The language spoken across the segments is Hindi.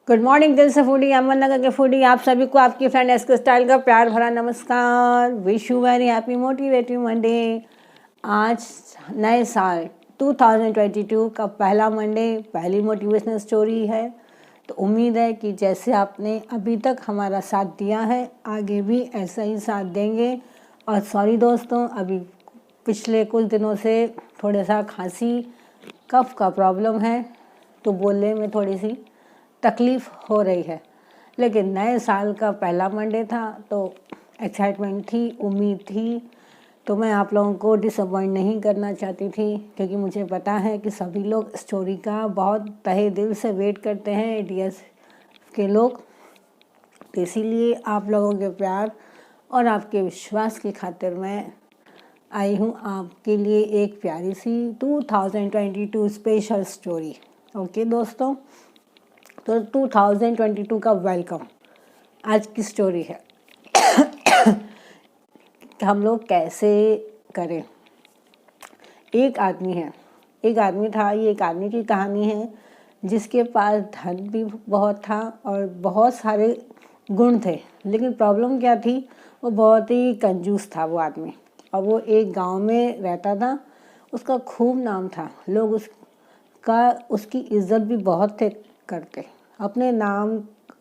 गुड मॉर्निंग दिल से फूडी, अहमदनगर के फूडी। आप सभी को आपकी फ्रेंड एसके स्टाइल का प्यार भरा नमस्कार। Wish you very happy motivative Monday. आज नए साल 2022 का पहला मंडे, पहली मोटिवेशनल स्टोरी है। तो उम्मीद है कि जैसे आपने अभी तक हमारा साथ दिया है, आगे भी ऐसा ही साथ देंगे। और सॉरी दोस्तों, अभी पिछले कुछ दिनों से थोड़ा सा खांसी कफ का प्रॉब्लम है, तो बोलने में थोड़ी सी तकलीफ़ हो रही है। लेकिन नए साल का पहला मंडे था तो एक्साइटमेंट थी, उम्मीद थी। तो मैं आप लोगों को डिसअपॉइंट नहीं करना चाहती थी, क्योंकि मुझे पता है कि सभी लोग स्टोरी का बहुत तहे दिल से वेट करते हैं, एडीएस के लोग। तो इसीलिए आप लोगों के प्यार और आपके विश्वास की खातिर मैं आई हूँ आपके लिए एक प्यारी सी 2022 स्पेशल स्टोरी। ओके दोस्तों, तो 2022 का वेलकम। आज की स्टोरी है कि हम लोग कैसे करें। एक आदमी था। ये एक आदमी की कहानी है जिसके पास धन भी बहुत था और बहुत सारे गुण थे। लेकिन प्रॉब्लम क्या थी, वो बहुत ही कंजूस था वो आदमी। और वो एक गांव में रहता था। उसका खूब नाम था, लोग उसकी इज्जत भी बहुत थे करते।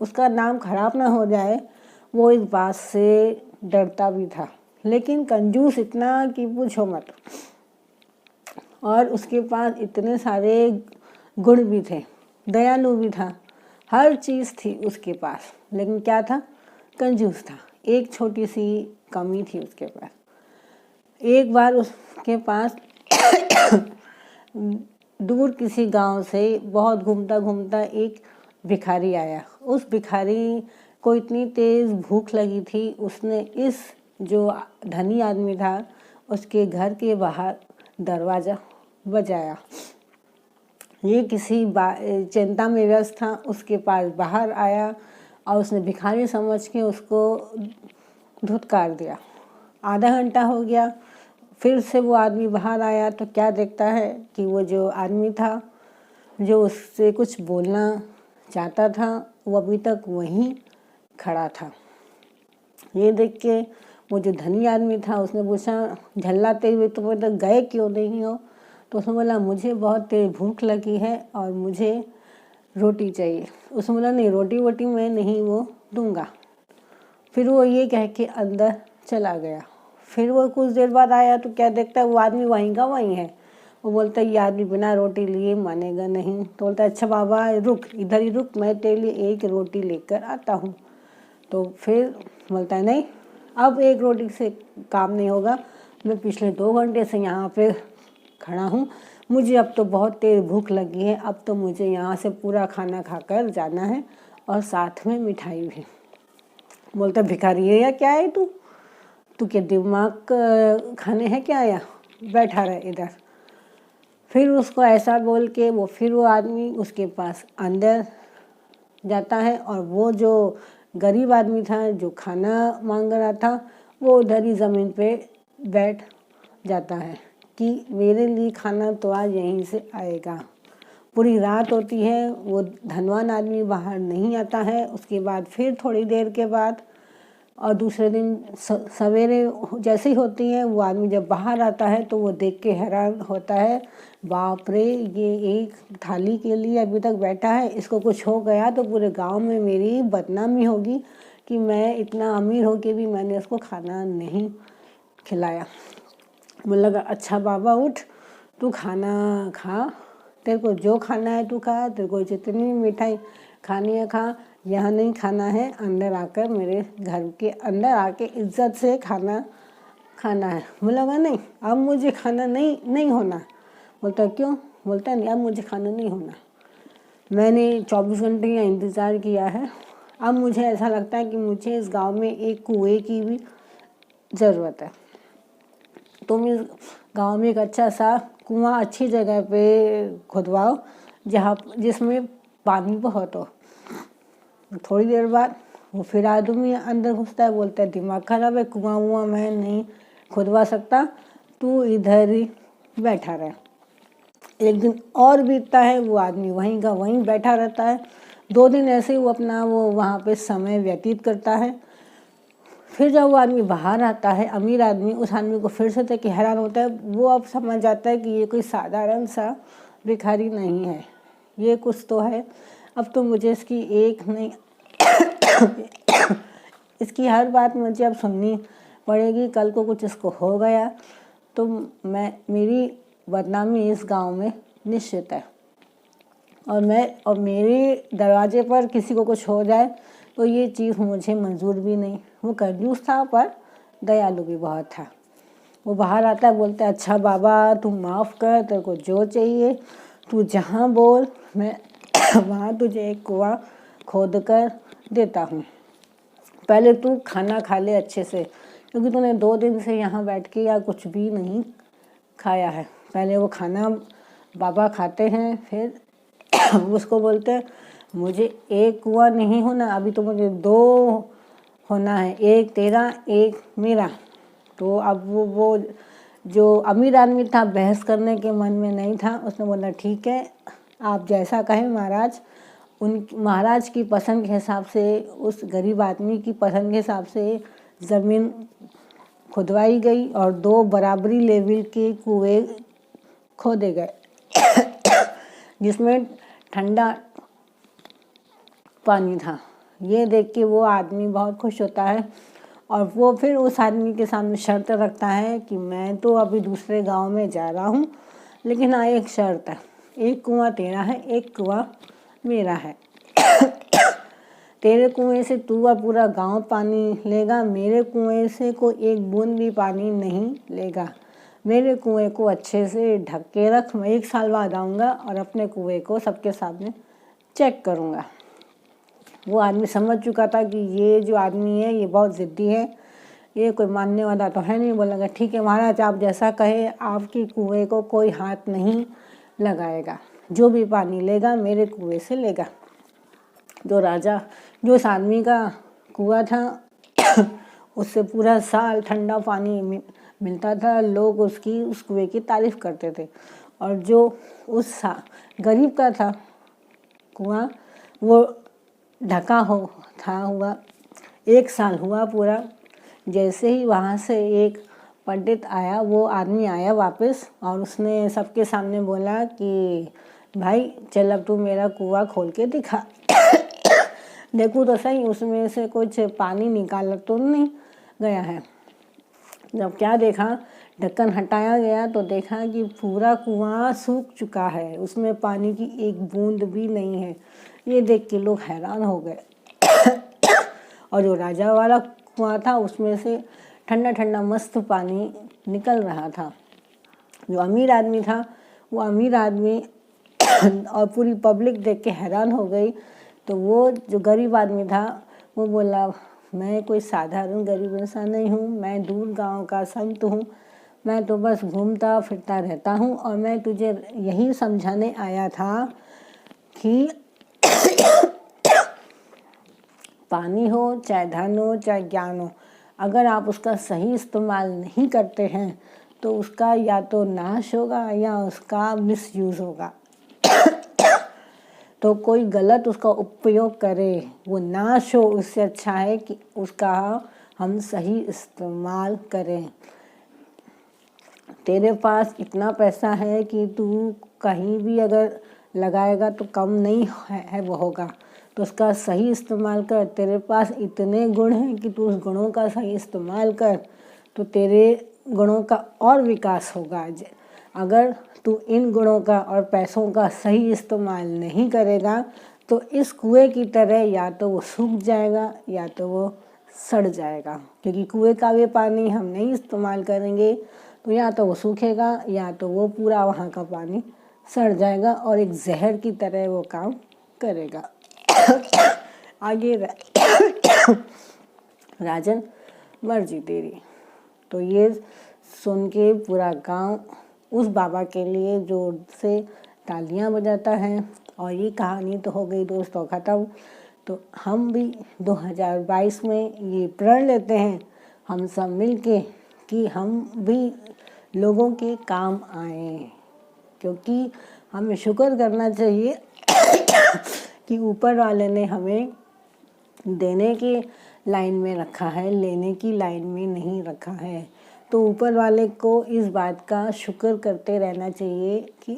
उसका नाम खराब ना हो जाए, वो इस बात से डरता भी था। लेकिन कंजूस इतना कि पूछो मत। और उसके पास इतने सारे गुण भी थे, दयालु भी था, हर चीज़ थी उसके पास। लेकिन क्या था, कंजूस था। एक छोटी सी कमी थी उसके पास। एक बार उसके पास दूर किसी गांव से बहुत घूमता घूमता एक भिखारी आया। उस भिखारी को इतनी तेज़ भूख लगी थी, उसने इस जो धनी आदमी था उसके घर के बाहर दरवाज़ा बजाया। ये किसी चिंता में व्यस्त था, उसके पास बाहर आया और उसने भिखारी समझ के उसको धुतकार दिया। आधा घंटा हो गया, फिर से वो आदमी बाहर आया तो क्या देखता है कि वो जो आदमी था जो उससे कुछ बोलना चाहता था, वो अभी तक वहीं खड़ा था। ये देख के वो जो धनी आदमी था उसने पूछा, झल्लाते हुए, तो तक गए क्यों नहीं हो? तो उसने बोला, मुझे बहुत तेज भूख लगी है और मुझे रोटी चाहिए। उसने बोला, नहीं, रोटी वोटी मैं नहीं वो दूंगा। फिर वो ये कह के अंदर चला गया। फिर वो कुछ देर बाद आया तो क्या देखता है, वो आदमी वहीं का वहीं है। वो बोलता है, ये आदमी बिना रोटी लिए मानेगा नहीं। तो बोलता है, अच्छा बाबा रुक, इधर ही रुक, मैं तेरे लिए एक रोटी लेकर आता हूँ। तो फिर बोलता है, नहीं, अब एक रोटी से काम नहीं होगा, मैं पिछले 2 घंटे से यहाँ पे खड़ा हूँ, मुझे अब तो बहुत तेज भूख लगी है, अब तो मुझे यहाँ से पूरा खाना खाकर जाना है और साथ में मिठाई भी। बोलता, भिखारी है या क्या है तू के दिमाग खाने हैं क्या आया, बैठा रहे इधर। फिर उसको ऐसा बोल के वो आदमी उसके पास अंदर जाता है और वो जो गरीब आदमी था जो खाना मांग रहा था, वो उधर ही ज़मीन पे बैठ जाता है कि मेरे लिए खाना तो आज यहीं से आएगा। पूरी रात होती है, वो धनवान आदमी बाहर नहीं आता है। उसके बाद फिर थोड़ी देर के बाद और दूसरे दिन सवेरे जैसे ही होती है, वो आदमी जब बाहर आता है तो वो देख के हैरान होता है, बाप रे, ये एक थाली के लिए अभी तक बैठा है, इसको कुछ हो गया तो पूरे गांव में मेरी बदनामी होगी कि मैं इतना अमीर होके भी मैंने उसको खाना नहीं खिलाया। मुझे लगा, अच्छा बाबा उठ, तू खाना खा, तेरे को जो खाना है तू खा, तेरे को जितनी मिठाई खानी है खा, यहाँ नहीं खाना है, अंदर आकर मेरे घर के अंदर आके इज्जत से खाना खाना है। मुझे लगा, नहीं, अब मुझे खाना नहीं होना। बोलता, क्यों? बोलता, नहीं, अब मुझे खाना नहीं होना, मैंने 24 घंटे का इंतज़ार किया है, अब मुझे ऐसा लगता है कि मुझे इस गांव में एक कुएं की भी ज़रूरत है। तुम इस गांव में एक अच्छा सा कुआं अच्छी जगह पे खुदवाओ जिसमें पानी बहुत हो। थोड़ी देर बाद वो फिर आदमी अंदर घुसता है, बोलता है, दिमाग खराब है, कुआं वुआं मैं नहीं खुदवा सकता, तू इधर ही बैठा रहे। एक दिन और बीतता है, वो आदमी वहीं का वहीं बैठा रहता है। 2 दिन ऐसे ही वो अपना वो वहाँ पे समय व्यतीत करता है। फिर जब वो आदमी बाहर आता है, अमीर आदमी, उस आदमी को फिर से देख के हैरान होता है। वो अब समझ जाता है कि ये कोई साधारण सा भिखारी नहीं है, ये कुछ तो है। अब तो मुझे इसकी एक नहीं इसकी हर बात मुझे अब सुननी पड़ेगी। कल को कुछ इसको हो गया तो मेरी बदनामी इस गांव में निश्चित है। और मेरे दरवाजे पर किसी को कुछ हो जाए तो ये चीज़ मुझे मंजूर भी नहीं। वो कंजूस था पर दयालु भी बहुत था। वो बाहर आता है, बोलता है अच्छा बाबा तू माफ़ कर, तेरे को जो चाहिए तू जहाँ बोल, मैं वहाँ तुझे एक कुआं खोद कर देता हूँ। पहले तू खाना खा ले अच्छे से, क्योंकि तूने 2 दिन से यहाँ बैठ के या कुछ भी नहीं खाया है। पहले वो खाना बाबा खाते हैं, फिर उसको बोलते हैं मुझे एक कुआं नहीं होना, अभी तो मुझे 2 होना है, एक तेरा एक मेरा। तो अब वो जो अमीर आदमी था बहस करने के मन में नहीं था। उसने बोला ठीक है, आप जैसा कहें महाराज। महाराज की पसंद के हिसाब से, उस गरीब आदमी की पसंद के हिसाब से ज़मीन खुदवाई गई और 2 बराबरी लेवल के कुएं खोदे गए जिसमें ठंडा पानी था। ये देख के वो आदमी बहुत खुश होता है और वो फिर उस आदमी के सामने शर्त रखता है कि मैं तो अभी दूसरे गांव में जा रहा हूँ, लेकिन हाँ एक शर्त है, एक कुआं तेरा है, एक कुआं मेरा है। तेरे कुएं से तू अब पूरा गांव पानी लेगा, मेरे कुएं से कोई एक बूंद भी पानी नहीं लेगा। मेरे कुएं को अच्छे से ढक के रख, मैं 1 साल बाद आऊँगा और अपने कुएं को सबके सामने चेक करूँगा। वो आदमी समझ चुका था कि ये जो आदमी है ये बहुत ज़िद्दी है, ये कोई मानने वाला तो है नहीं। बोलेगा ठीक है महाराज, आप जैसा कहे, आपकी कुएं को कोई हाथ नहीं लगाएगा, जो भी पानी लेगा मेरे कुएं से लेगा। जो इस आदमी का कुआं था उससे पूरा साल ठंडा पानी मिलता था। लोग उस कुएं की तारीफ करते थे। और जो उस गरीब का था कुआं, वो ढका हुआ 1 साल हुआ पूरा। जैसे ही वहाँ से एक पंडित आया, वो आदमी आया वापस, और उसने सबके सामने बोला कि भाई चल अब तू मेरा कुआं खोल के दिखा देखूँ तो सही उसमें से कुछ पानी निकाला तो नहीं गया है। जब क्या देखा, ढक्कन हटाया गया तो देखा कि पूरा कुआं सूख चुका है, उसमें पानी की एक बूंद भी नहीं है। ये देख के लोग हैरान हो गए और जो राजा वाला कुआं था उसमें से ठंडा ठंडा मस्त पानी निकल रहा था। जो अमीर आदमी था, वो अमीर आदमी और पूरी पब्लिक देख के हैरान हो गई। तो वो जो गरीब आदमी था वो बोला मैं कोई साधारण गरीब इंसान नहीं हूँ, मैं दूर गांव का संत हूँ, मैं तो बस घूमता फिरता रहता हूँ और मैं तुझे यही समझाने आया था कि पानी हो चाहे धन हो चाहे ज्ञान हो, अगर आप उसका सही इस्तेमाल नहीं करते हैं तो उसका या तो नाश होगा या उसका मिसयूज़ होगा। तो कोई गलत उसका उपयोग करे, वो नाश हो, उससे अच्छा है कि उसका हम सही इस्तेमाल करें। तेरे पास इतना पैसा है कि तू कहीं भी अगर लगाएगा तो कम नहीं है वो होगा, तो उसका सही इस्तेमाल कर। तेरे पास इतने गुण हैं कि तू उस गुणों का सही इस्तेमाल कर तो तेरे गुणों का और विकास होगा। अगर तू इन गुणों का और पैसों का सही इस्तेमाल नहीं करेगा तो इस कुएं की तरह या तो वो सूख जाएगा या तो वो सड़ जाएगा, क्योंकि कुएं का भी पानी हम नहीं इस्तेमाल करेंगे तो या तो वो सूखेगा या तो वो पूरा वहाँ का पानी सड़ जाएगा और एक जहर की तरह वो काम करेगा। आगे राजन मर्जी तेरी। तो ये सुन के पूरा गांव उस बाबा के लिए जोर से तालियां बजाता है। और ये कहानी तो हो गई दोस्तों ख़त्म। तो हम भी 2022 में ये प्रण लेते हैं हम सब मिलके कि हम भी लोगों के काम आएं, क्योंकि हमें शुक्र करना चाहिए कि ऊपर वाले ने हमें देने की लाइन में रखा है, लेने की लाइन में नहीं रखा है। तो ऊपर वाले को इस बात का शुक्र करते रहना चाहिए कि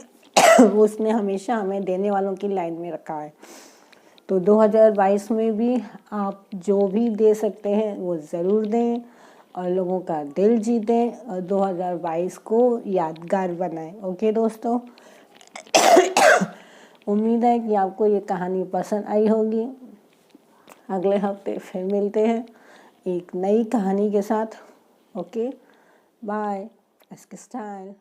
उसने हमेशा हमें देने वालों की लाइन में रखा है। तो 2022 में भी आप जो भी दे सकते हैं वो ज़रूर दें और लोगों का दिल जीतें और 2022 को यादगार बनाएं। ओके दोस्तों, उम्मीद है कि आपको ये कहानी पसंद आई होगी। अगले हफ्ते फिर मिलते हैं एक नई कहानी के साथ। Okay, bye. SK style.